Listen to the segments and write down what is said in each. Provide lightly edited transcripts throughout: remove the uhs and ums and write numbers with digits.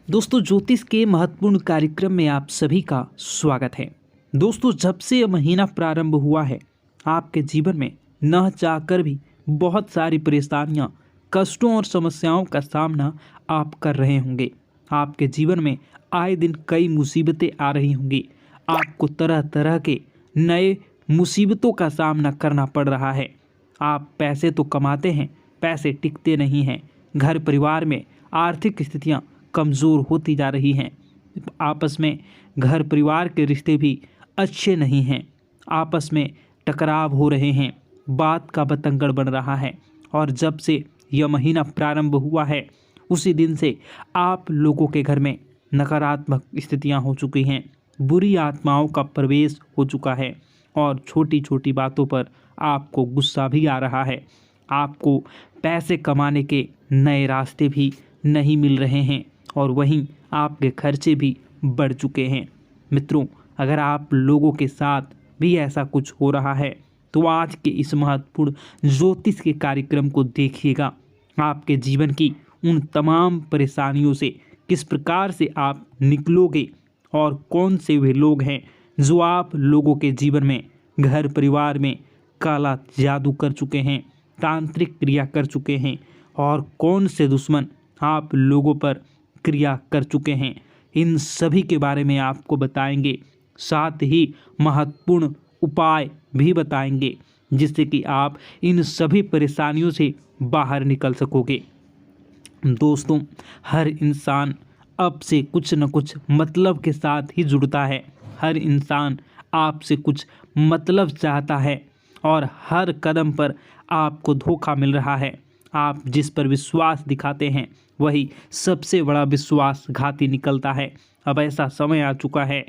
दोस्तों, ज्योतिष के महत्वपूर्ण कार्यक्रम में आप सभी का स्वागत है। दोस्तों, जब से यह महीना प्रारंभ हुआ है, आपके जीवन में न चाहकर भी बहुत सारी परेशानियां, कष्टों और समस्याओं का सामना आप कर रहे होंगे। आपके जीवन में आए दिन कई मुसीबतें आ रही होंगी। आपको तरह तरह के नए मुसीबतों का सामना करना पड़ रहा है। आप पैसे तो कमाते हैं, पैसे टिकते नहीं हैं। घर परिवार में आर्थिक स्थितियां कमज़ोर होती जा रही हैं। आपस में घर परिवार के रिश्ते भी अच्छे नहीं हैं। आपस में टकराव हो रहे हैं, बात का बतंगड़ बन रहा है। और जब से यह महीना प्रारंभ हुआ है, उसी दिन से आप लोगों के घर में नकारात्मक स्थितियां हो चुकी हैं। बुरी आत्माओं का प्रवेश हो चुका है और छोटी छोटी बातों पर आपको गुस्सा भी आ रहा है। आपको पैसे कमाने के नए रास्ते भी नहीं मिल रहे हैं और वहीं आपके खर्चे भी बढ़ चुके हैं। मित्रों, अगर आप लोगों के साथ भी ऐसा कुछ हो रहा है तो आज के इस महत्वपूर्ण ज्योतिष के कार्यक्रम को देखिएगा। आपके जीवन की उन तमाम परेशानियों से किस प्रकार से आप निकलोगे और कौन से वे लोग हैं जो आप लोगों के जीवन में, घर परिवार में काला जादू कर चुके हैं, तांत्रिक क्रिया कर चुके हैं और कौन से दुश्मन आप लोगों पर क्रिया कर चुके हैं। इन सभी के बारे में आपको बताएंगे, साथ ही महत्वपूर्ण उपाय भी बताएंगे जिससे कि आप इन सभी परेशानियों से बाहर निकल सकोगे। दोस्तों, हर इंसान अब से कुछ न कुछ मतलब के साथ ही जुड़ता है। हर इंसान आपसे कुछ मतलब चाहता है और हर कदम पर आपको धोखा मिल रहा है। आप जिस पर विश्वास दिखाते हैं वही सबसे बड़ा विश्वासघाती निकलता है। अब ऐसा समय आ चुका है,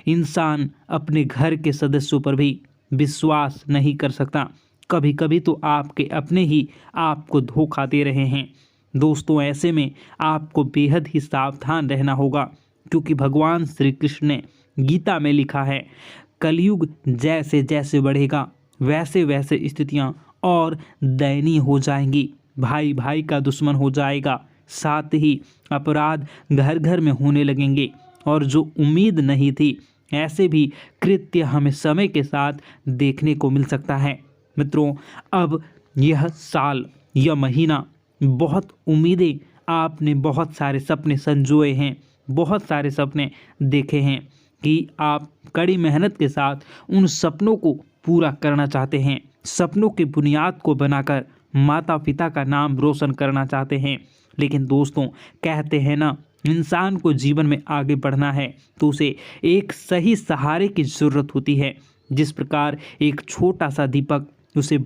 इंसान अपने घर के सदस्यों पर भी विश्वास नहीं कर सकता। कभी कभी तो आपके अपने ही आपको धोखा दे रहे हैं। दोस्तों, ऐसे में आपको बेहद ही सावधान रहना होगा, क्योंकि भगवान श्री कृष्ण ने गीता में लिखा है, कलयुग जैसे जैसे बढ़ेगा वैसे वैसे स्थितियां और दयनीय हो जाएंगी। भाई भाई का दुश्मन हो जाएगा, साथ ही अपराध घर घर में होने लगेंगे और जो उम्मीद नहीं थी ऐसे भी कृत्य हमें समय के साथ देखने को मिल सकता है। मित्रों, अब यह साल, यह महीना, बहुत उम्मीदें, आपने बहुत सारे सपने संजोए हैं, बहुत सारे सपने देखे हैं कि आप कड़ी मेहनत के साथ उन सपनों को पूरा करना चाहते हैं। सपनों की बुनियाद को बनाकर माता पिता का नाम रोशन करना चाहते हैं। लेकिन दोस्तों, कहते हैं ना, इंसान को जीवन में आगे बढ़ना है तो उसे एक सही सहारे की ज़रूरत होती है। जिस प्रकार एक छोटा सा दीपक, उसे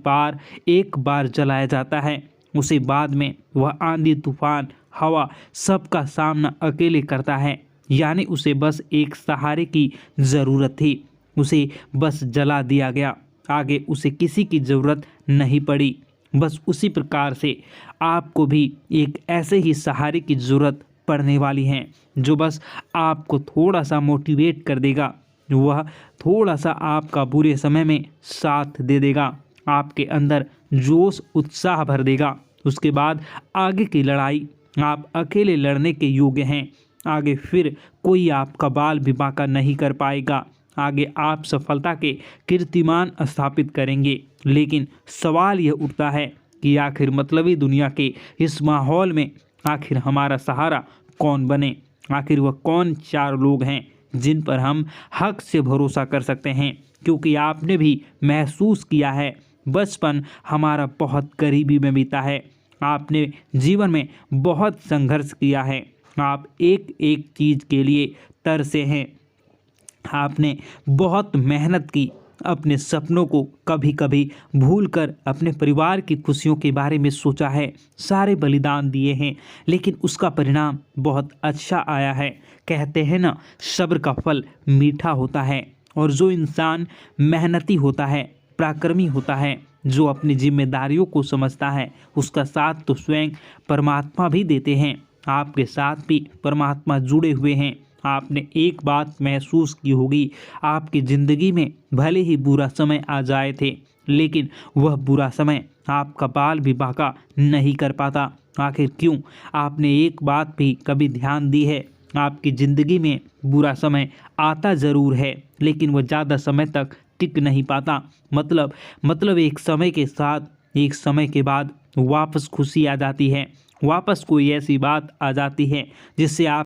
एक बार जलाया जाता है, उसे बाद में वह आंधी तूफान हवा सबका सामना अकेले करता है। यानी उसे बस एक सहारे की ज़रूरत थी, उसे बस जला दिया गया, आगे उसे किसी की ज़रूरत नहीं पड़ी। बस उसी प्रकार से आपको भी एक ऐसे ही सहारे की ज़रूरत पड़ने वाली है जो बस आपको थोड़ा सा मोटिवेट कर देगा, वह थोड़ा सा आपका बुरे समय में साथ दे देगा, आपके अंदर जोश उत्साह भर देगा। उसके बाद आगे की लड़ाई आप अकेले लड़ने के योग्य हैं। आगे फिर कोई आपका बाल भी बांका नहीं कर पाएगा। आगे आप सफलता के कीर्तिमान स्थापित करेंगे। लेकिन सवाल यह उठता है कि आखिर मतलबी दुनिया के इस माहौल में आखिर हमारा सहारा कौन बने? आखिर वह कौन चार लोग हैं जिन पर हम हक से भरोसा कर सकते हैं? क्योंकि आपने भी महसूस किया है, बचपन हमारा बहुत गरीबी में बीता है। आपने जीवन में बहुत संघर्ष किया है, आप एक एक चीज़ के लिए तरसे हैं। आपने बहुत मेहनत की, अपने सपनों को कभी कभी भूलकर अपने परिवार की खुशियों के बारे में सोचा है, सारे बलिदान दिए हैं, लेकिन उसका परिणाम बहुत अच्छा आया है। कहते हैं ना, सब्र का फल मीठा होता है। और जो इंसान मेहनती होता है, पराक्रमी होता है, जो अपनी जिम्मेदारियों को समझता है, उसका साथ तो स्वयं परमात्मा भी देते हैं। आपके साथ भी परमात्मा जुड़े हुए हैं। आपने एक बात महसूस की होगी, आपकी ज़िंदगी में भले ही बुरा समय आ जाए थे, लेकिन वह बुरा समय आपका बाल भी बांका नहीं कर पाता। आखिर क्यों? आपने एक बात भी कभी ध्यान दी है, आपकी ज़िंदगी में बुरा समय आता ज़रूर है, लेकिन वह ज़्यादा समय तक टिक नहीं पाता। मतलब एक समय के साथ एक समय के बाद वापस खुशी आ जाती है, वापस कोई ऐसी बात आ जाती है जिससे आप